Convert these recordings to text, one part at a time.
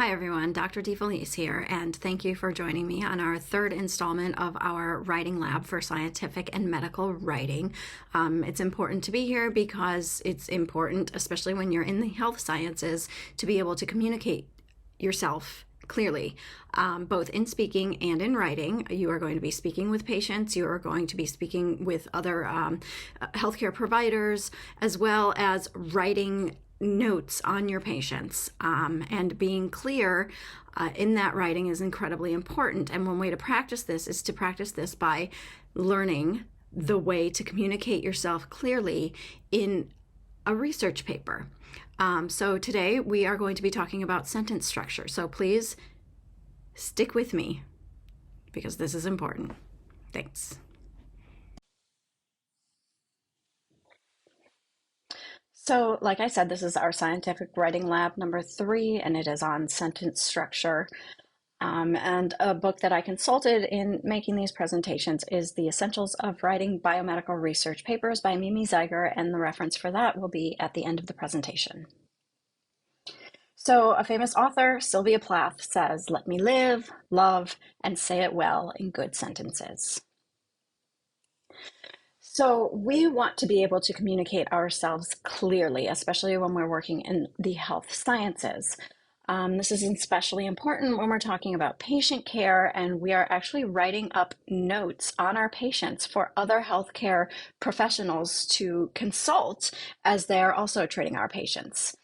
Hi everyone, Dr. DeFelice here, and thank you for joining me on our third installment of our writing lab for scientific and medical writing. It's important to be here because it's important, especially when you're in the health sciences, to be able to communicate yourself clearly, both in speaking and in writing. You are going to be speaking with patients, you are going to be speaking with other healthcare providers, as well as writing notes on your patients, and being clear in that writing is incredibly important. And one way to practice this is to practice this by learning the way to communicate yourself clearly in a research paper. So today we are going to be talking about sentence structure. So please stick with me because this is important. Thanks. So, like I said, this is our scientific writing lab number 3, and it is on sentence structure. And a book that I consulted in making these presentations is The Essentials of Writing Biomedical Research Papers by Mimi Zeiger, and the reference for that will be at the end of the presentation. So a famous author, Sylvia Plath, says, "Let me live, love, and say it well in good sentences." So we want to be able to communicate ourselves clearly, especially when we're working in the health sciences. This is especially important when we're talking about patient care and we are actually writing up notes on our patients for other healthcare professionals to consult as they're also treating our patients.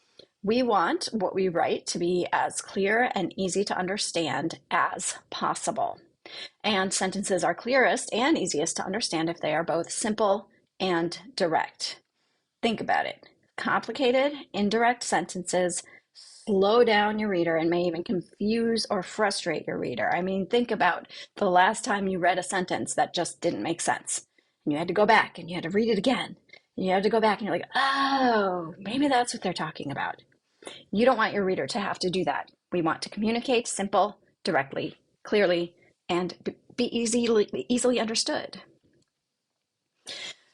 We want what we write to be as clear and easy to understand as possible. And sentences are clearest and easiest to understand if they are both simple and direct. Think about it. Complicated, indirect sentences slow down your reader and may even confuse or frustrate your reader. I mean, think about the last time you read a sentence that just didn't make sense. And you had to go back and you had to read it again. And you had to go back and you're like, oh, maybe that's what they're talking about. You don't want your reader to have to do that. We want to communicate simple, directly, clearly, and be easily understood.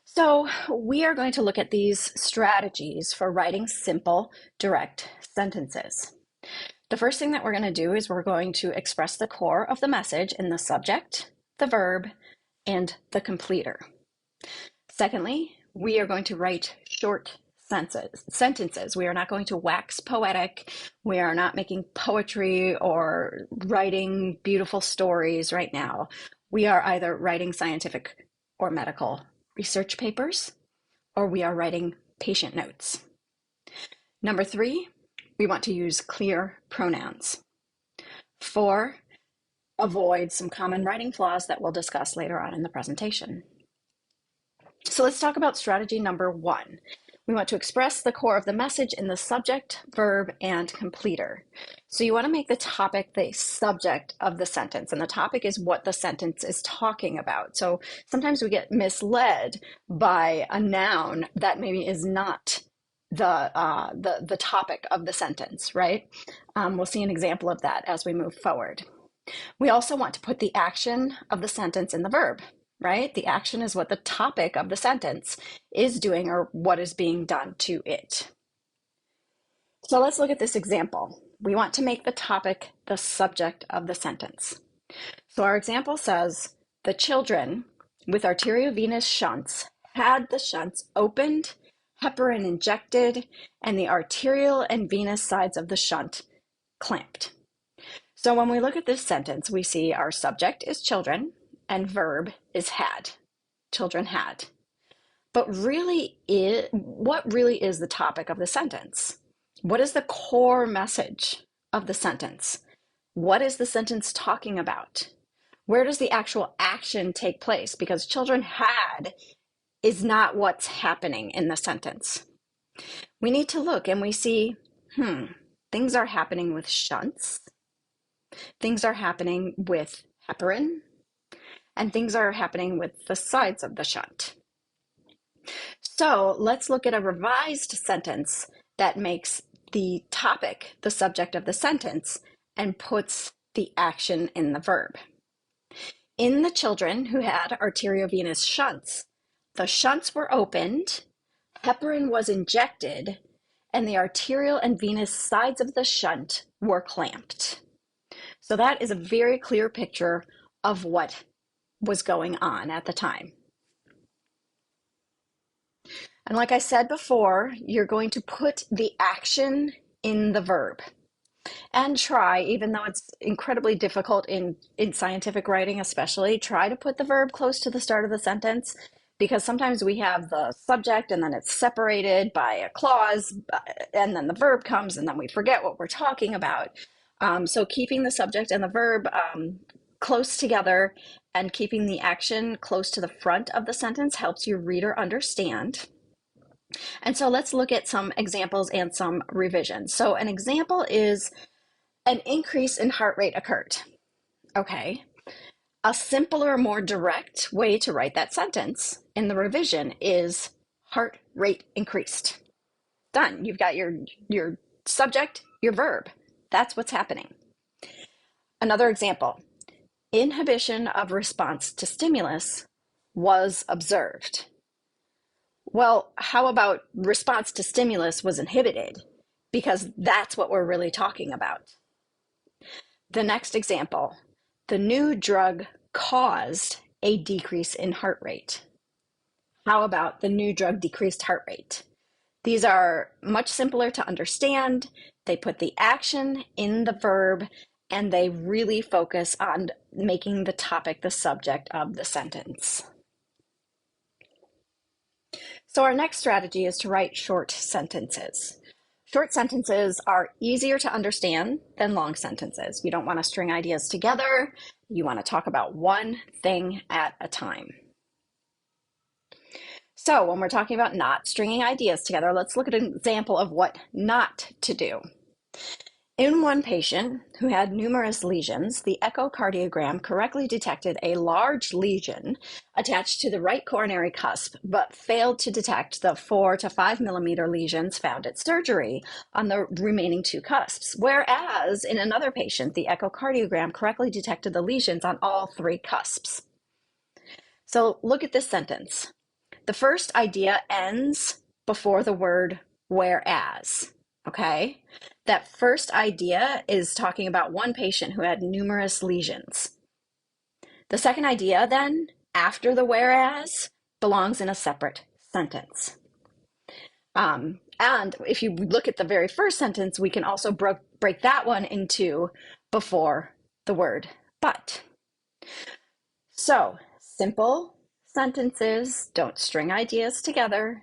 So we are going to look at these strategies for writing simple, direct sentences. The first thing that we're going to do is we're going to express the core of the message in the subject, the verb, and the completer. Secondly, we are going to write short sentences. We are not going to wax poetic. We are not making poetry or writing beautiful stories right now. We are either writing scientific or medical research papers, or we are writing patient notes. Number 3, we want to use clear pronouns. 4, avoid some common writing flaws that we'll discuss later on in the presentation. So let's talk about strategy number 1. We want to express the core of the message in the subject, verb, and completer. So you want to make the topic the subject of the sentence, and the topic is what the sentence is talking about. So sometimes we get misled by a noun that maybe is not the topic of the sentence, right? We'll see an example of that as we move forward. We also want to put the action of the sentence in the verb, right? The action is what the topic of the sentence is doing or what is being done to it. So let's look at this example. We want to make the topic the subject of the sentence. So our example says, the children with arteriovenous shunts had the shunts opened, heparin injected, and the arterial and venous sides of the shunt clamped. So when we look at this sentence, we see our subject is children and verb is had. Children had. But really, what really is the topic of the sentence? What is the core message of the sentence? What is the sentence talking about? Where does the actual action take place? Because children had is not what's happening in the sentence. We need to look and we see, things are happening with shunts. Things are happening with heparin. And things are happening with the sides of the shunt. So let's look at a revised sentence that makes the topic the subject of the sentence and puts the action in the verb. In the children who had arteriovenous shunts, the shunts were opened, heparin was injected, and the arterial and venous sides of the shunt were clamped. So that is a very clear picture of what was going on at the time. And like I said before, you're going to put the action in the verb and try, even though it's incredibly difficult in scientific writing, especially, try to put the verb close to the start of the sentence, because sometimes we have the subject and then it's separated by a clause and then the verb comes and then we forget what we're talking about. So keeping the subject and the verb close together and keeping the action close to the front of the sentence helps your reader understand. And so let's look at some examples and some revisions. So an example is an increase in heart rate occurred. Okay. A simpler, more direct way to write that sentence in the revision is heart rate increased. Done. You've got your subject, your verb. That's what's happening. Another example, inhibition of response to stimulus was observed. Well, how about response to stimulus was inhibited? Because that's what we're really talking about. The next example, the new drug caused a decrease in heart rate. How about the new drug decreased heart rate? These are much simpler to understand. They put the action in the verb and they really focus on making the topic the subject of the sentence. So our next strategy is to write short sentences. Short sentences are easier to understand than long sentences. You don't want to string ideas together. You want to talk about one thing at a time. So when we're talking about not stringing ideas together, let's look at an example of what not to do. In one patient who had numerous lesions, the echocardiogram correctly detected a large lesion attached to the right coronary cusp, but failed to detect the 4 to 5 millimeter lesions found at surgery on the remaining 2 cusps. Whereas in another patient, the echocardiogram correctly detected the lesions on all 3 cusps. So look at this sentence. The first idea ends before the word whereas. Okay, that first idea is talking about one patient who had numerous lesions. The second idea then, after the whereas, belongs in a separate sentence. And if you look at the very first sentence, we can also break that one into before the word but. So, simple sentences, don't string ideas together.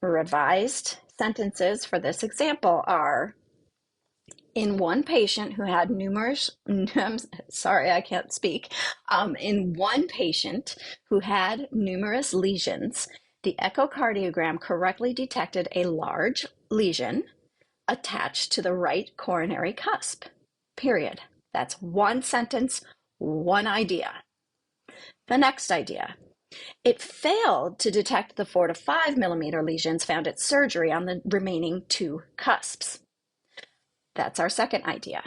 Revised sentences for this example are, in one patient who had numerous, sorry, I can't speak. In one patient who had numerous lesions, the echocardiogram correctly detected a large lesion attached to the right coronary cusp, period. That's one sentence, one idea. The next idea. It failed to detect the 4 to 5 millimeter lesions found at surgery on the remaining 2 cusps. That's our second idea.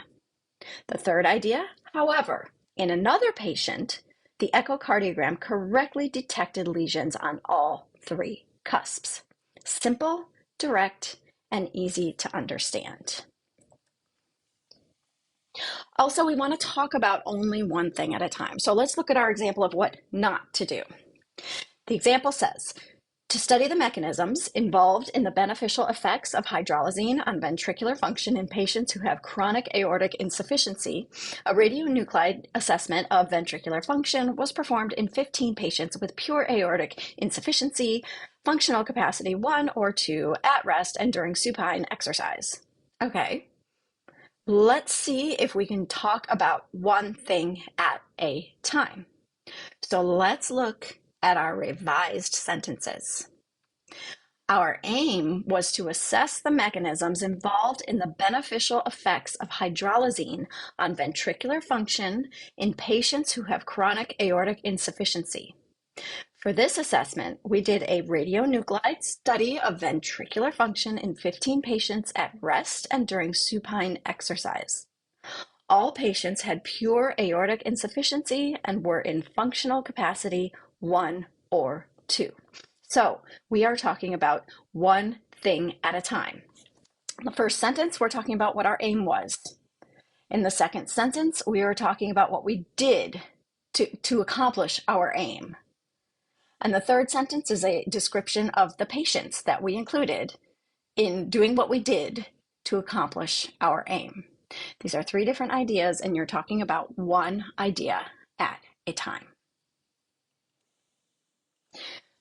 The third idea, however, in another patient, the echocardiogram correctly detected lesions on all 3 cusps. Simple, direct, and easy to understand. Also, we want to talk about only one thing at a time. So let's look at our example of what not to do. The example says, to study the mechanisms involved in the beneficial effects of hydralazine on ventricular function in patients who have chronic aortic insufficiency, a radionuclide assessment of ventricular function was performed in 15 patients with pure aortic insufficiency, functional capacity 1 or 2, at rest and during supine exercise. Okay, let's see if we can talk about one thing at a time. So let's look at our revised sentences. Our aim was to assess the mechanisms involved in the beneficial effects of hydralazine on ventricular function in patients who have chronic aortic insufficiency. For this assessment, we did a radionuclide study of ventricular function in 15 patients at rest and during supine exercise. All patients had pure aortic insufficiency and were in functional capacity 1 or 2. So we are talking about one thing at a time. The first sentence, we're talking about what our aim was. In the second sentence, we are talking about what we did to accomplish our aim. And the third sentence is a description of the patients that we included in doing what we did to accomplish our aim. These are three different ideas, and you're talking about one idea at a time.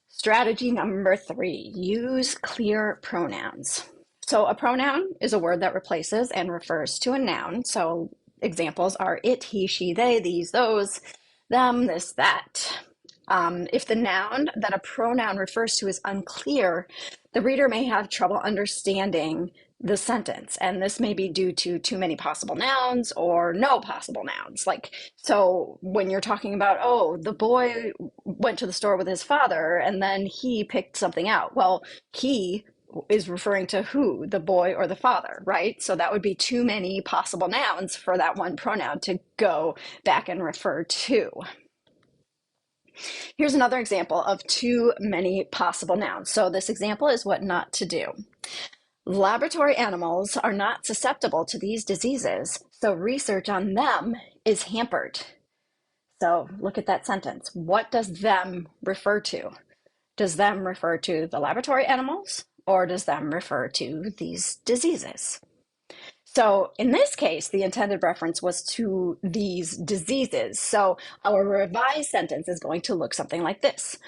Strategy number 3, use clear pronouns. So a pronoun is a word that replaces and refers to a noun. So examples are it, he, she, they, these, those, them, this, that. If the noun that a pronoun refers to is unclear, the reader may have trouble understanding the sentence, and this may be due to too many possible nouns or no possible nouns. So when you're talking about, oh, the boy went to the store with his father and then he picked something out. Well, he is referring to who, the boy or the father, right? So that would be too many possible nouns for that one pronoun to go back and refer to. Here's another example of too many possible nouns. So this example is what not to do. Laboratory animals are not susceptible to these diseases, so research on them is hampered. So look at that sentence. What does them refer to? Does them refer to the laboratory animals, or does them refer to these diseases? So in this case, the intended reference was to these diseases. So our revised sentence is going to look something like this.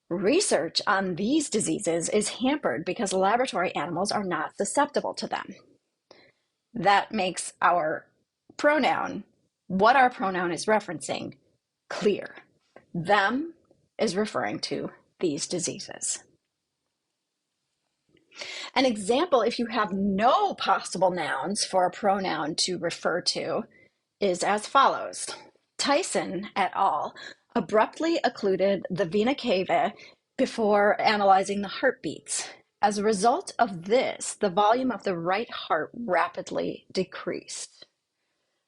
Research on these diseases is hampered because laboratory animals are not susceptible to them. That makes our pronoun, what our pronoun is referencing, clear. Them is referring to these diseases. An example, if you have no possible nouns for a pronoun to refer to, is as follows. Tyson et al. Abruptly occluded the vena cava before analyzing the heartbeats. As a result of this, the volume of the right heart rapidly decreased.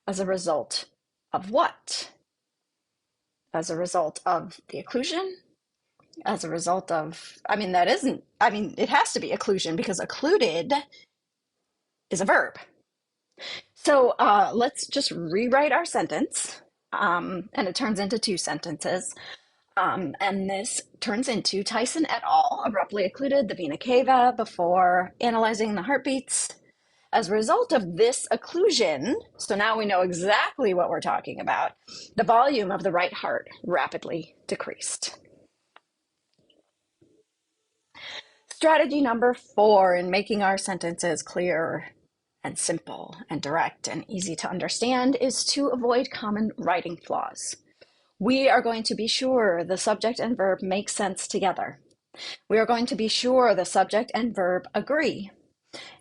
As a result of what? As a result of the occlusion? As a result of, it has to be occlusion because occluded is a verb. So let's just rewrite our sentence, and it turns into two sentences. And this turns into Tyson et al. Abruptly occluded the vena cava before analyzing the heartbeats. As a result of this occlusion, so now we know exactly what we're talking about, the volume of the right heart rapidly decreased. Strategy number 4 in making our sentences clear and simple and direct and easy to understand is to avoid common writing flaws. We are going to be sure the subject and verb make sense together. We are going to be sure the subject and verb agree.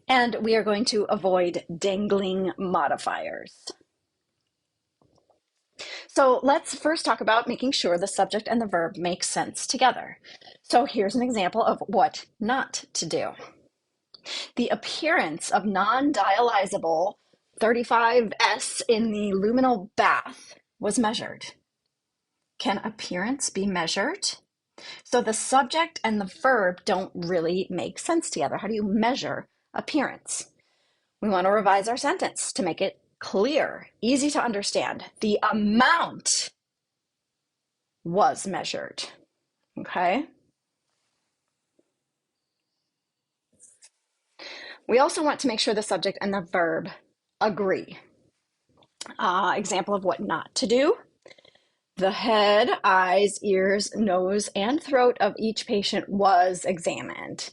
And we are going to avoid dangling modifiers. So let's first talk about making sure the subject and the verb make sense together. So here's an example of what not to do. The appearance of non-dialyzable 35S in the luminal bath was measured. Can appearance be measured? So the subject and the verb don't really make sense together. How do you measure appearance? We want to revise our sentence to make it clear, easy to understand. The amount was measured. Okay? We also want to make sure the subject and the verb agree. Example of what not to do. The head, eyes, ears, nose, and throat of each patient was examined.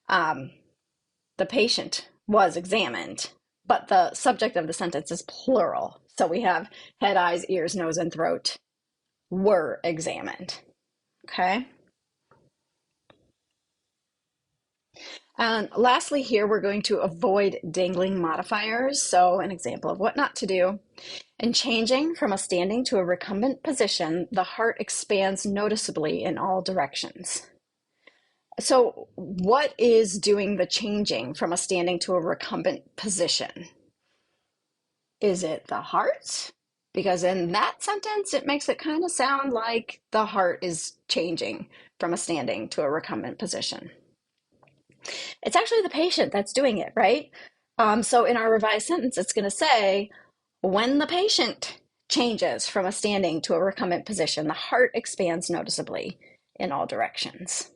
The patient was examined, but the subject of the sentence is plural. So we have head, eyes, ears, nose, and throat were examined. Okay? And lastly here, we're going to avoid dangling modifiers. So an example of what not to do. In changing from a standing to a recumbent position, the heart expands noticeably in all directions. So what is doing the changing from a standing to a recumbent position? Is it the heart? Because in that sentence, it makes it kind of sound like the heart is changing from a standing to a recumbent position. It's actually the patient that's doing it, right? So in our revised sentence, it's going to say, When the patient changes from a standing to a recumbent position, the heart expands noticeably in all directions.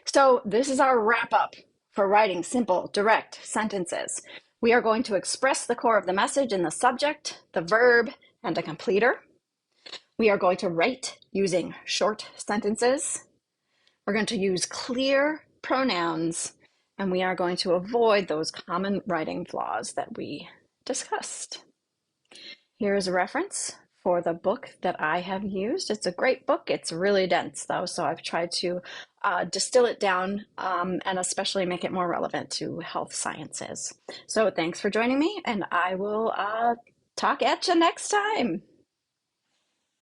So this is our wrap up for writing simple, direct sentences. We are going to express the core of the message in the subject, the verb, and a completer. We are going to write using short sentences. We're going to use clear pronouns, and we are going to avoid those common writing flaws that we discussed. Here is a reference for the book that I have used. It's a great book. It's really dense, though, so I've tried to distill it down and especially make it more relevant to health sciences. So thanks for joining me, and I will talk at you next time.